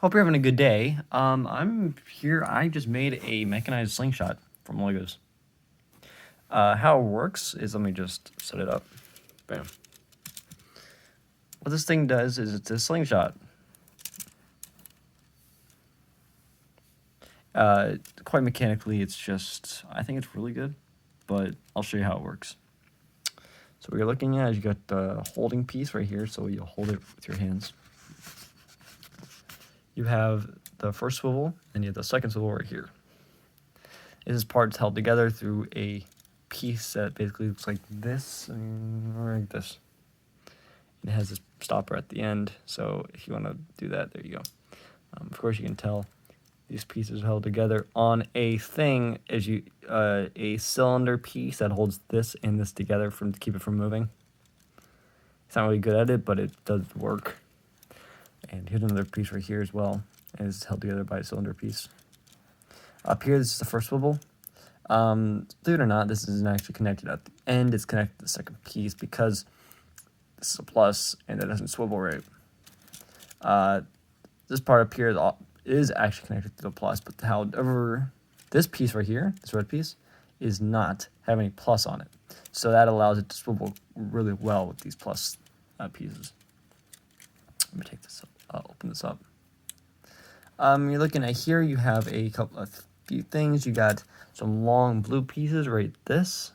Hope you're having a good day. I'm here. I just made a mechanized slingshot from Legos. How it works is, let me just set it up. Bam. What this thing does is it's a slingshot. Quite mechanically, it's just, I think it's really good, but I'll show you how it works. So what you're looking at is you got the holding piece right here, so you'll hold it with your hands. You have the first swivel, and you have the second swivel right here. This part's held together through a piece that basically looks like this, or like this. It has this stopper at the end, so if you want to do that, there you go. Of course, you can tell these pieces are held together on a thing, a cylinder piece that holds this and this together to keep it from moving. It's not really good at it, but it does work. And here's another piece right here as well, and it's held together by a cylinder piece. Up here, this is the first swivel. Believe it or not, this isn't actually connected at the end. It's connected to the second piece because this is a plus and it doesn't swivel right. This part up here is actually connected to the plus, but however, this piece right here, this red piece, is not having a plus on it. So that allows it to swivel really well with these plus pieces. Let me take this up, open this up. You're looking at here, you have a few things. You got some long blue pieces right this,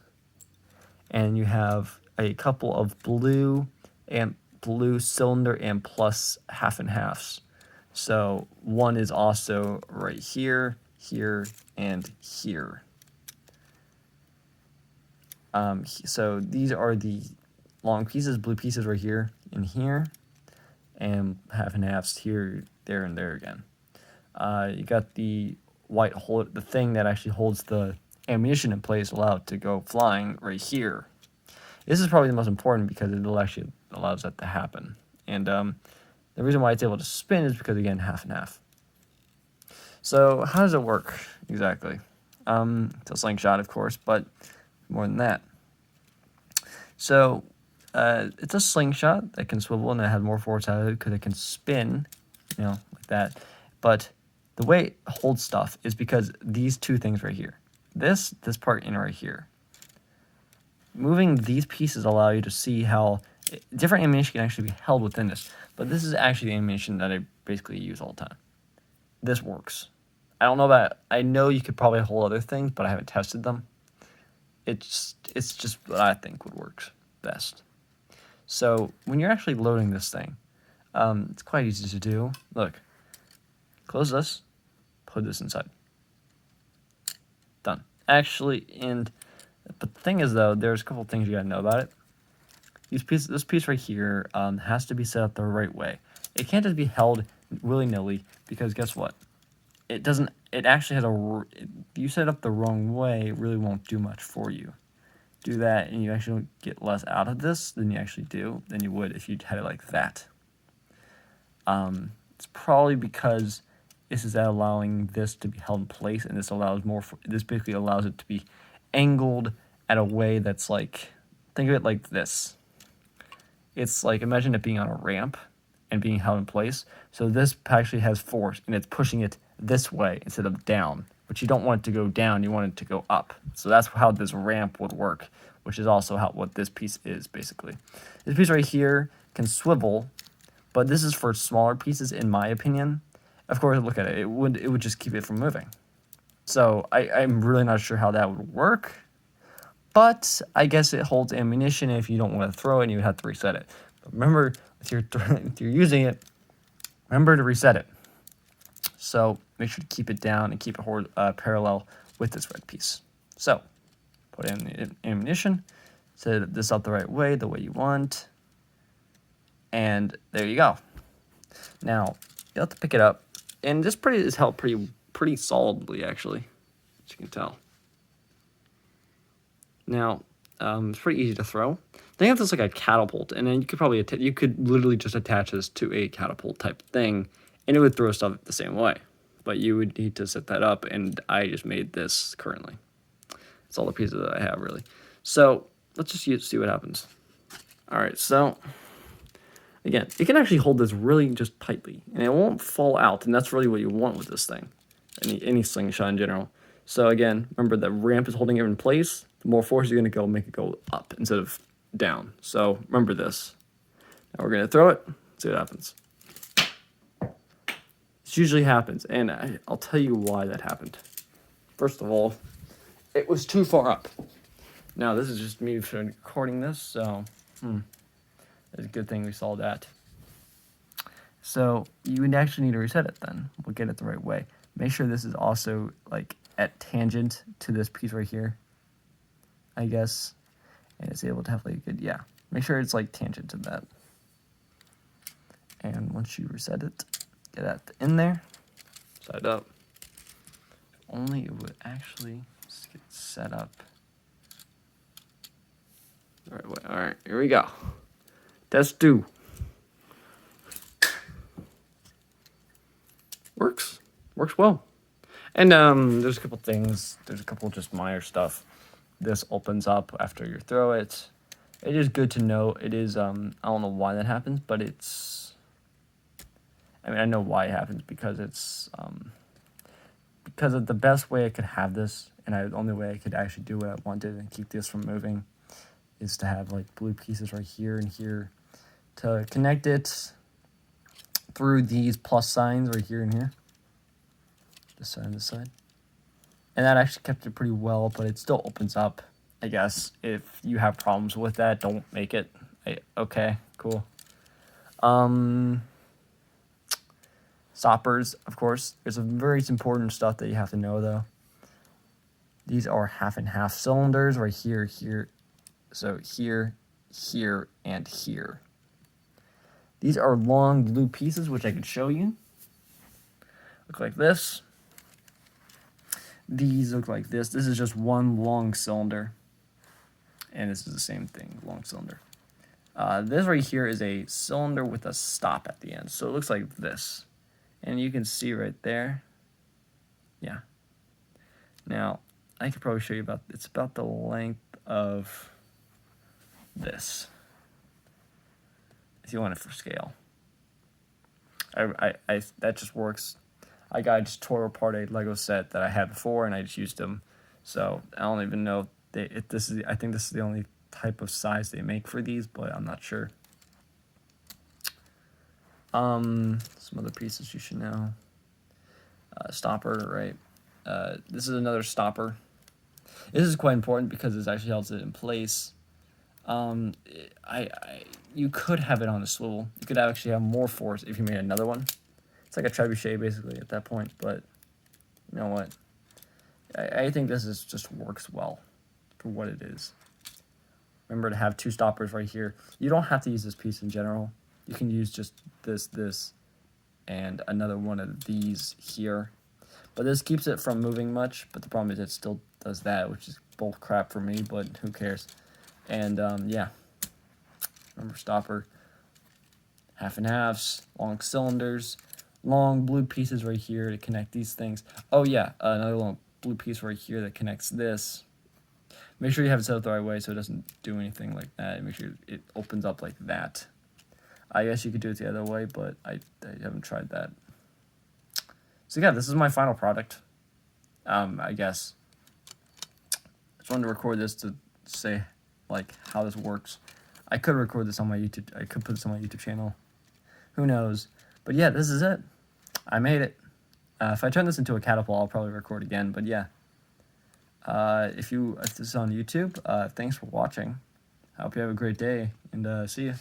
and you have a couple of blue cylinder and plus half and halves. So one is also right here, here, and here. So these are the long pieces, blue pieces right here and here, and half and halves here, there, and there again. You got the white the thing that actually holds the ammunition in place, allow it to go flying right here. This is probably the most important because it actually allows that to happen. And the reason why it's able to spin is because, again, half and half. So how does it work exactly? It's a slingshot, of course, but more than that. So it's a slingshot that can swivel and it has more force out of it because it can spin, like that. But the way it holds stuff is because these two things right here, this part in right here, moving these pieces allow you to see how different ammunition can actually be held within this. But this is actually the ammunition that I basically use all the time. This works. I know you could probably hold other things, but I haven't tested them. It's just what I think would work best. So when you're actually loading this thing, it's quite easy to do. Look, close this, put this inside. Done. Actually, but the thing is though, there's a couple things you gotta know about it. This piece right here has to be set up the right way. It can't just be held willy-nilly because guess what? It actually has if you set it up the wrong way, it really won't do much for you. Do that and you actually get less out of this than you would if you had it like that. It's probably because this is allowing this to be held in place, and this basically allows it to be angled at a way that's like, think of it like this. It's like, imagine it being on a ramp and being held in place. So this actually has force, and it's pushing it this way instead of down. But you don't want it to go down, you want it to go up. So that's how this ramp would work, which is also what this piece is, basically. This piece right here can swivel, but this is for smaller pieces, in my opinion. Of course, look at it. It would just keep it from moving. So I'm really not sure how that would work. But I guess it holds ammunition. If you don't want to throw it, you would have to reset it. But remember, if you're using it, remember to reset it. So make sure to keep it down and keep it parallel with this red piece. So put in the ammunition, set this up the way you want, and there you go. Now you have to pick it up, and this is held pretty solidly, actually, as you can tell. Now, it's pretty easy to throw. They have this like a catapult, and then you could literally just attach this to a catapult type thing, and it would throw stuff the same way. But you would need to set that up, and I just made this currently. It's all the pieces that I have, really. So let's just see what happens. All right, so Again, it can actually hold this really just tightly, and it won't fall out, and that's really what you want with this thing, any slingshot in general. So again, remember the ramp is holding it in place. The more force you're going to go, make it go up instead of down. So remember this. Now we're going to throw it, see what happens. This usually happens, and I'll tell you why that happened. First of all, it was too far up. Now, this is just me recording this, so it's a good thing we saw that. So you would actually need to reset it then. We'll get it the right way. Make sure this is also like at tangent to this piece right here, I guess. And it's able to have like a good, yeah. Make sure it's like tangent to that. And once you reset it, get that in there, side up. If only it would actually just get set up the right way. All right, here we go. Test 2. Works well. And there's a couple things. There's a couple just minor stuff. This opens up after you throw it. It is good to know. It is, I don't know why that happens, but it's, I mean, I know why it happens because it's, because of the best way I could have this, and the only way I could actually do what I wanted and keep this from moving is to have like blue pieces right here and here to connect it through these plus signs right here and here. This side and this side. And that actually kept it pretty well, but it still opens up, I guess. If you have problems with that, don't make it. Okay, cool. Stoppers, of course. There's some very important stuff that you have to know, though. These are half and half cylinders right here, here. So here, here, and here. These are long blue pieces, which I could show you. Look like this. These look like this. This is just one long cylinder. And this is the same thing, long cylinder. This right here is a cylinder with a stop at the end. So it looks like this. And you can see right there. Yeah. Now, I could probably show you it's about the length of this. If you want it for scale. That just works. I just tore apart a Lego set that I had before, and I just used them. So I don't even know if this is. I think this is the only type of size they make for these, but I'm not sure. Some other pieces you should know. Stopper, right? This is another stopper. This is quite important because it actually holds it in place. You could have it on a swivel. You could actually have more force if you made another one. It's like a trebuchet basically at that point, but you know what? I think this just works well for what it is. Remember to have 2 stoppers right here. You don't have to use this piece in general. You can use just this, and another one of these here. But this keeps it from moving much, but the problem is it still does that, which is bull crap for me, but who cares? And yeah, remember stopper, half and halves, long cylinders, long blue pieces right here to connect these things. Oh yeah, another long blue piece right here that connects this. Make sure you have it set up the right way so it doesn't do anything like that. Make sure it opens up like that. I guess you could do it the other way, but I haven't tried that. So yeah, this is my final product. I guess. I just wanted to record this to say like how this works. I could record this on my YouTube. I could put this on my YouTube channel. Who knows? But yeah, this is it. I made it. If I turn this into a catapult, I'll probably record again. But yeah. If this is on YouTube, thanks for watching. I hope you have a great day, and see you.